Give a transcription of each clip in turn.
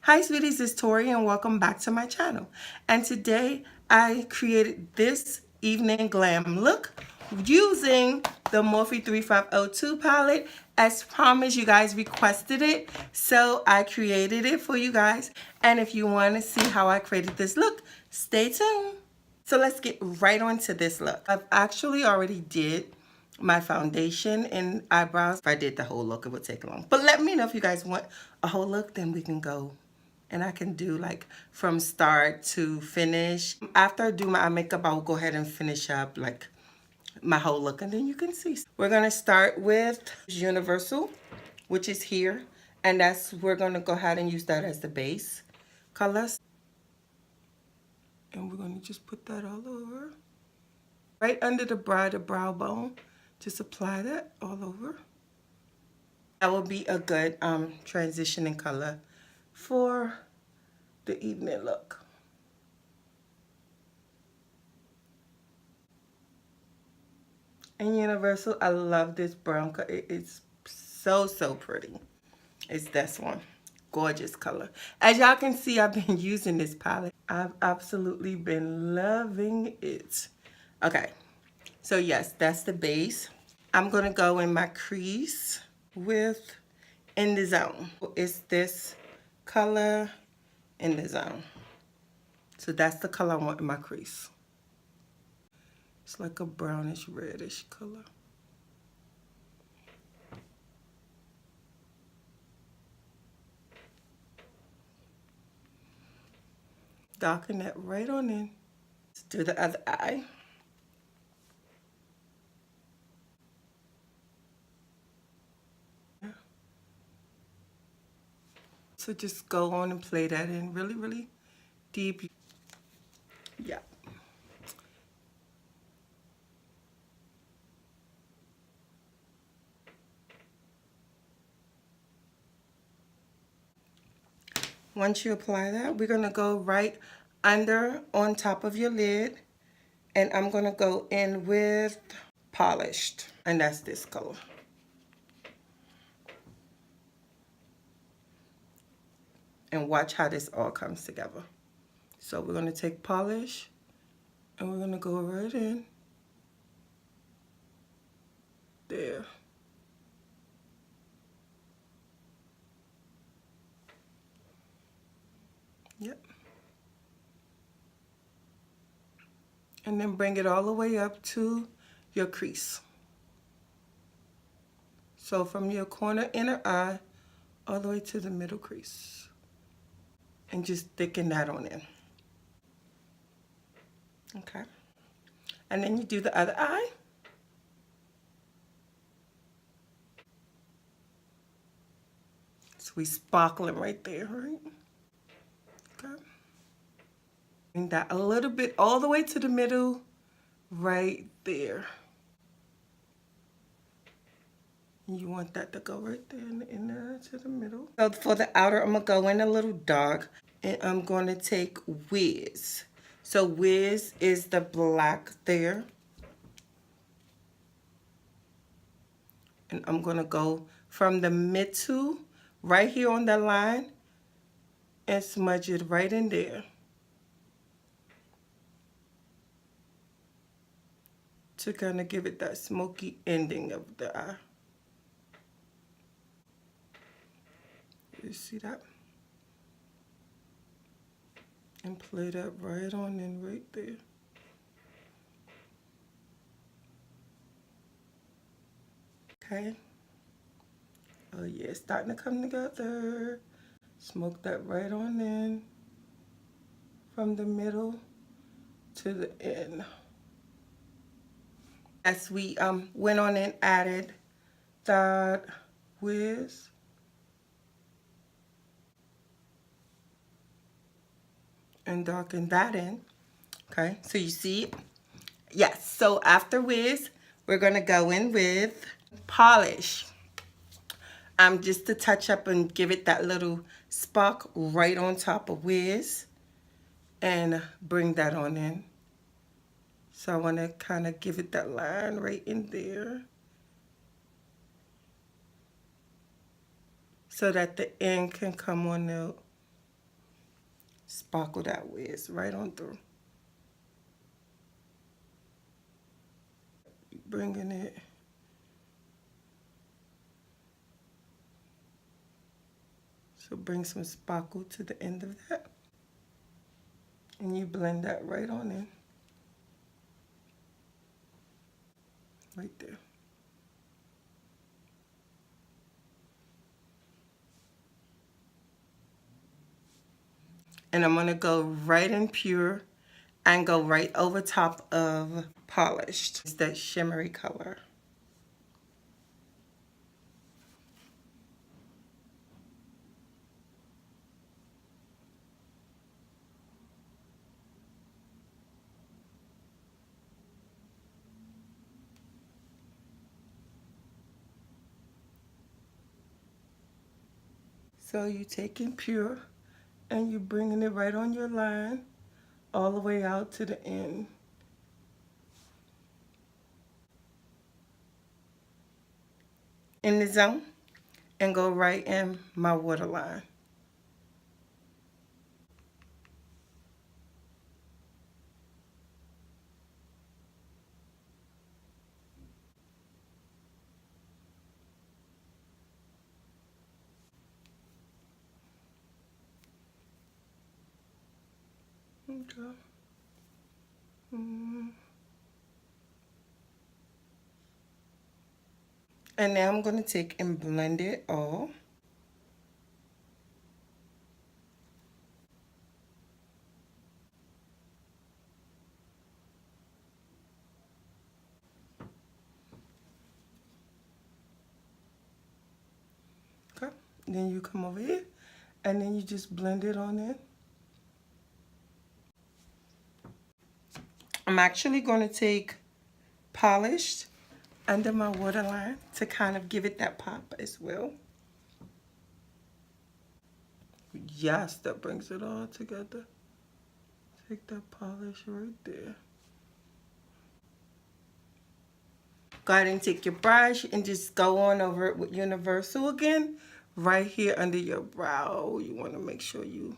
Hi sweeties, it's Tori and welcome back to my channel. And today I created this evening glam look using the Morphe 3502 palette. As promised, you guys requested it, so I created it for you guys. And if you want to see how I created this look, stay tuned. So let's get right on to this look. I've actually already did my foundation and eyebrows. If I did the whole look, it would take long. But let me know if you guys want a whole look, then we can go. And I can do like from start to finish. After I do my eye makeup, I'll go ahead and finish up like my whole look and then you can see. We're gonna start with Universal, which is here. And we're gonna go ahead and use that as the base color. And we're gonna just put that all over. Right under the brow bone. Just apply that all over. That will be a good transitioning color for the evening look. And Universal, I love this brown color. It's so pretty. It's this one. Gorgeous color. As y'all can see, I've been using this palette. I've absolutely been loving it. Okay, so yes, that's the base. I'm gonna go in my crease with In the Zone. It's this color, In the Zone. So that's the color I want in my crease. It's like a brownish reddish color. Darken that right on in. Let's do the other eye. So just go on and play that in really deep. Yeah. Once you apply that, we're gonna go right under on top of your lid, and I'm gonna go in with Polished, and that's this color. And watch how this all comes together. So we're gonna take Polish, and we're gonna go right in there. Yep. And then bring it all the way up to your crease. So from your corner inner eye all the way to the middle crease. And just thicken that on in. Okay. And then you do the other eye. So we sparkling right there, right? Okay. Bring that a little bit all the way to the middle, right there. You want that to go right there in there to the middle. So for the outer, I'm gonna go in a little dark, and I'm gonna take Wiz. So Wiz is the black there. And I'm gonna go from the middle, right here on the line, and smudge it right in there. To kind of give it that smoky ending of the eye. You see that? And play that right on in right there. Okay. Oh yeah, it's starting to come together. Smoke that right on in. From the middle to the end. As we went on and added that Wiz. And darken that in. Okay, so you see, yes, so after Wiz, we're gonna go in with Polish. Just to touch up and give it that little spark right on top of Wiz, and bring that on in. So I wanna kinda give it that line right in there, so that the end can come on out sparkle that way. It's right on through. Bringing it. So bring some sparkle to the end of that. And you blend that right on in. Right there. And I'm going to go right in pure and go right over top of polished. It's that shimmery color. So you're taking pure and you're bringing it right on your line all the way out to the end. In the zone and go right in my waterline. Okay. And now I'm going to take and blend it all. Okay. Then you come over here and then you just blend it on in. I'm actually going to take polished under my waterline to kind of give it that pop as well. Yes, that brings it all together. Take that polish right there. Go ahead and take your brush and just go on over it with Universal again. Right here under your brow. You want to make sure you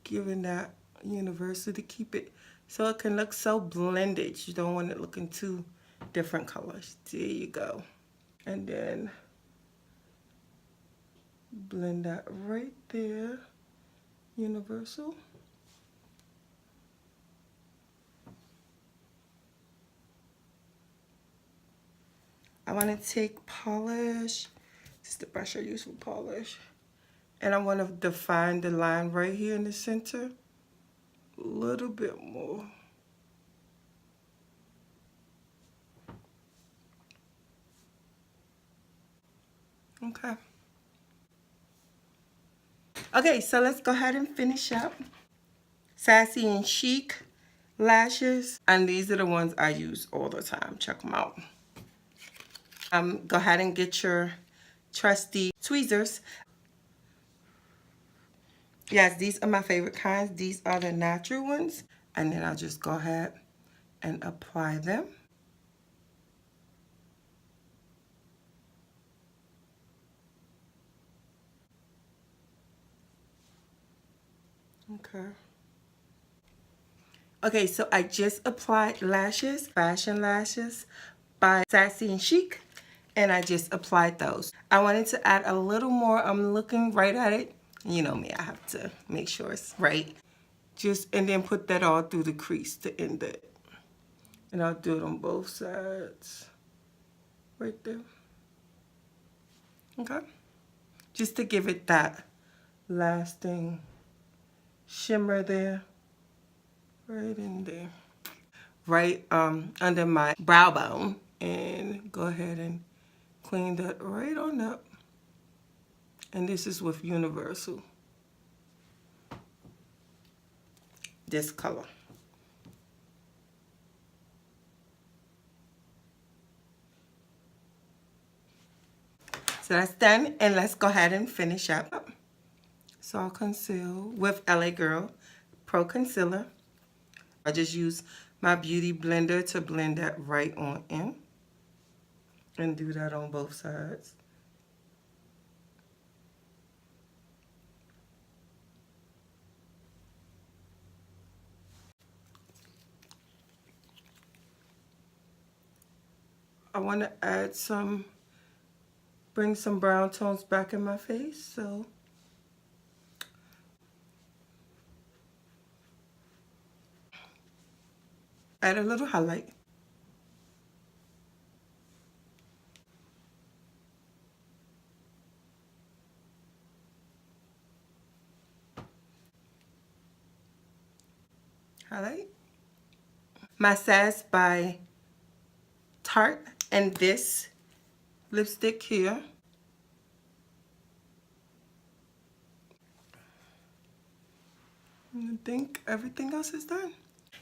giving that Universal to keep it so it can look so blended. You don't want it looking too different colors. There you go. And then blend that right there. Universal. I want to take polish. This is the brush I use for polish. And I want to define the line right here in the center a little bit more. Okay. Okay, so let's go ahead and finish up. Sassy and Chic lashes. And these are the ones I use all the time. Check them out. Go ahead and get your trusty tweezers. Yes, these are my favorite kinds. These are the natural ones. And then I'll just go ahead and apply them. Okay. Okay, so I just applied lashes, Fashion Lashes by Sassy and Chic, and I just applied those. I wanted to add a little more. I'm looking right at it. You know me, I have to make sure it's right. And then put that all through the crease to end it. And I'll do it on both sides. Right there. Okay. Just to give it that lasting shimmer there. Right in there. Right under my brow bone. And go ahead and clean that right on up. And this is with Universal. This color. So that's done, and let's go ahead and finish up. So I'll conceal with LA Girl Pro Concealer. I just use my Beauty Blender to blend that right on in. And do that on both sides. I want to add some, bring some brown tones back in my face, so add a little highlight. Highlight. My Sass by Tarte, and this lipstick here. I think everything else is done.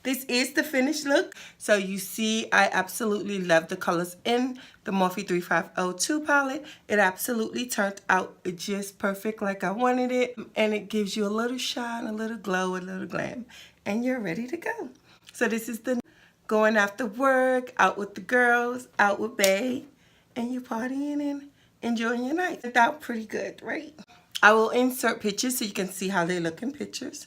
This is the finished look. So you see, I absolutely love the colors in the Morphe 3502 palette. It absolutely turned out just perfect like I wanted it. And it gives you a little shine, a little glow, a little glam. And you're ready to go. So this is the going after work, out with the girls, out with bae, and you partying and enjoying your night. It turned out pretty good, right? I will insert pictures so you can see how they look in pictures.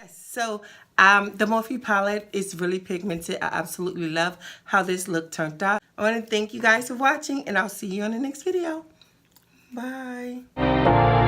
So the Morphe palette is really pigmented. I absolutely love how this look turned out. I want to thank you guys for watching, and I'll see you on the next video. Bye.